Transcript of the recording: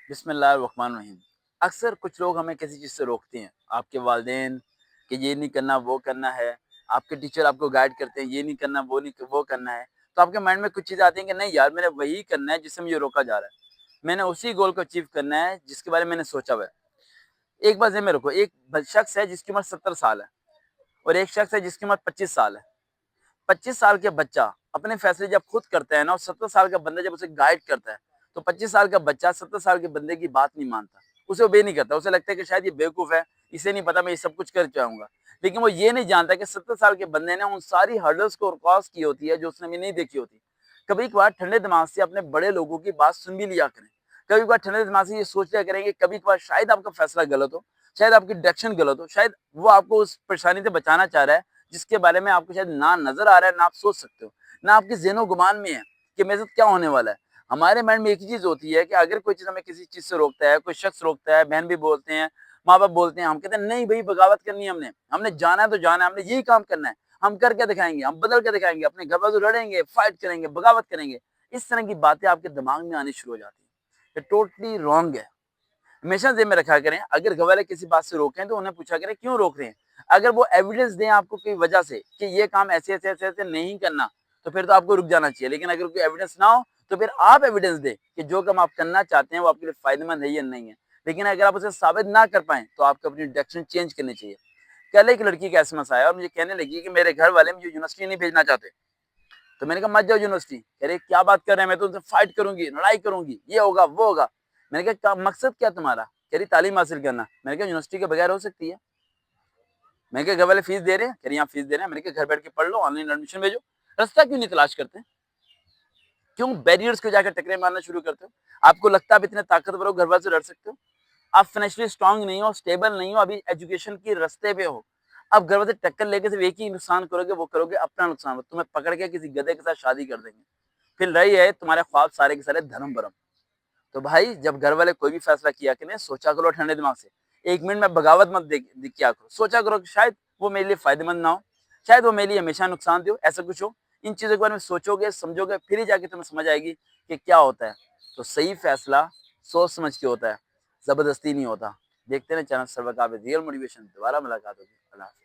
بسم اللہ الرحمن الرحیم۔ اکثر کچھ لوگ ہمیں کسی چیز سے روکتے ہیں، آپ کے والدین کہ یہ نہیں کرنا وہ کرنا ہے، آپ کے ٹیچر آپ کو گائیڈ کرتے ہیں یہ نہیں کرنا وہ کرنا ہے، تو آپ کے مائنڈ میں کچھ چیزیں آتی ہیں کہ نہیں یار میں نے وہی کرنا ہے جس سے مجھے روکا جا رہا ہے، میں نے اسی گول کو اچیو کرنا ہے جس کے بارے میں نے سوچا ہوا ہے۔ ایک بات ذہن میں رکھو، ایک شخص ہے جس کی عمر 70 سال ہے اور ایک شخص ہے جس کی عمر 25 سال ہے۔ 25 سال کے بچہ اپنے فیصلے جب خود کرتا ہے نا، اور 70 سال کا بندہ جب اسے گائیڈ کرتا ہے، تو 25 سال کا بچہ 70 سال کے بندے کی بات نہیں مانتا، اسے اوبے نہیں کرتا، اسے لگتا ہے کہ شاید یہ بیوقوف ہے، اسے نہیں پتا میں یہ سب کچھ کر جاؤں گا۔ لیکن وہ یہ نہیں جانتا کہ 70 سال کے بندے نے ان ساری ہرڈلس کو کراس کی ہوتی ہے جو اس نے بھی نہیں دیکھی ہوتی۔ کبھی کبھار ٹھنڈے دماغ سے اپنے بڑے لوگوں کی بات سن بھی لیا کریں، کبھی کبھار ٹھنڈے دماغ سے یہ سوچ لیا کریں کہ کبھی کبھار شاید آپ کا فیصلہ غلط ہو، شاید آپ کی ڈائریکشن غلط ہو، شاید وہ آپ کو اس پریشانی سے بچانا چاہ رہا ہے جس کے بارے میں آپ کو شاید نہ نظر آ رہا ہے نہ آپ سوچ سکتے ہو، نہ آپ کے ذہن و گمان میں ہے کہ میرے ساتھ کیا ہونے والا ہے۔ ہمارے مائنڈ میں ایک ہی چیز ہوتی ہے کہ اگر کوئی چیز ہمیں کسی چیز سے روکتا ہے، کوئی شخص روکتا ہے، بہن بھی بولتے ہیں، ماں باپ بولتے ہیں، ہم کہتے ہیں نہیں بھائی بغاوت کرنی ہے، ہم نے جانا ہے تو جانا ہے، ہم نے یہی کام کرنا ہے، ہم کر کے دکھائیں گے، ہم بدل کے دکھائیں گے، اپنے گھر والوں سے لڑیں گے، فائٹ کریں گے، بغاوت کریں گے۔ اس طرح کی باتیں آپ کے دماغ میں آنی شروع ہو جاتی ہیں، یہ ٹوٹلی رانگ ہے۔ ہمیشہ ذہن میں رکھا کریں اگر گھر والے کسی بات سے روکیں تو انہیں پوچھا کریں کیوں روک رہے ہیں۔ اگر وہ ایویڈنس دیں آپ کو کوئی وجہ سے کہ یہ کام ایسے ایسے ایسے ایسے نہیں کرنا، تو پھر تو آپ کو رک جانا چاہیے۔ لیکن اگر کوئی ایویڈنس نہ ہو تو پھر آپ ایویڈنس دیں کہ جو کام آپ کرنا چاہتے ہیں وہ آپ کے لیے فائدہ مند ہے یا نہیں ہے۔ لیکن اگر آپ اسے ثابت نہ کر پائیں تو آپ کو اپنی ڈائریکشن چینج کرنی چاہیے۔ کل ایک لڑکی کا ایس آیا اور مجھے کہنے لگی کہ میرے گھر والے مجھے یونیورسٹی نہیں بھیجنا چاہتے، تو میں نے کہا مت جاؤ یونیورسٹی۔ کہہ رہے کیا بات کر رہے ہیں، میں تو ان سے فائٹ کروں گی، لڑائی کروں گی، یہ ہوگا وہ ہوگا۔ میں نے کہا مقصد کیا تمہارا؟ کہہ رہی تعلیم حاصل کرنا۔ میں نے کہا یونیورسٹی کے بغیر ہو سکتی ہے؟ میں نے کہا گھر والے فیس دے رہے ہیں؟ کہہ رہی ہاں فیس دے رہے ہیں۔ میں نے کہا گھر بیٹھ کے پڑھ لو، آن لائن ایڈمیشن بھیجو۔ رستہ کیوں نہیں تلاش کرتے؟ کیوں بیریئرز کو جا کر ٹکرے مارنا شروع کرتے ہو؟ آپ کو لگتا ہے آپ اتنے طاقتور ہو گھر والوں سے لڑ سکتے ہو؟ آپ فائنینشلی اسٹرانگ نہیں ہو، اسٹیبل نہیں ہو، ابھی ایجوکیشن کی رستے پہ ہو، آپ گھر والوں سے ٹکر لے کے صرف ایک ہی نقصان کرو گے، وہ کرو گے اپنا نقصان، تمہیں پکڑ کے کسی گدھے کے ساتھ شادی کر دیں گے، پھر رہی ہے تمہارے خواب سارے کے سارے دھرم برم۔ تو بھائی جب گھر والے کوئی بھی فیصلہ کیا کریں سوچا کرو ٹھنڈے دماغ سے، ایک منٹ میں بغاوت مت کیا کرو، سوچا کرو کہ شاید وہ میرے لیے فائدہ مند نہ ہو، شاید وہ میرے لیے ہمیشہ نقصان دے ہو، ایسا کچھ ہو۔ ان چیزوں کے بارے میں سوچو گے سمجھو گے پھر ہی جا کے تمہیں سمجھ آئے گی کہ کیا ہوتا ہے۔ تو صحیح فیصلہ سوچ سمجھ کے ہوتا ہے، زبردستی نہیں ہوتا۔ دیکھتے ہیں چینل سروکار ریئل موٹیویشن، دوبارہ ملاقات ہوگی۔ اللہ حافظ۔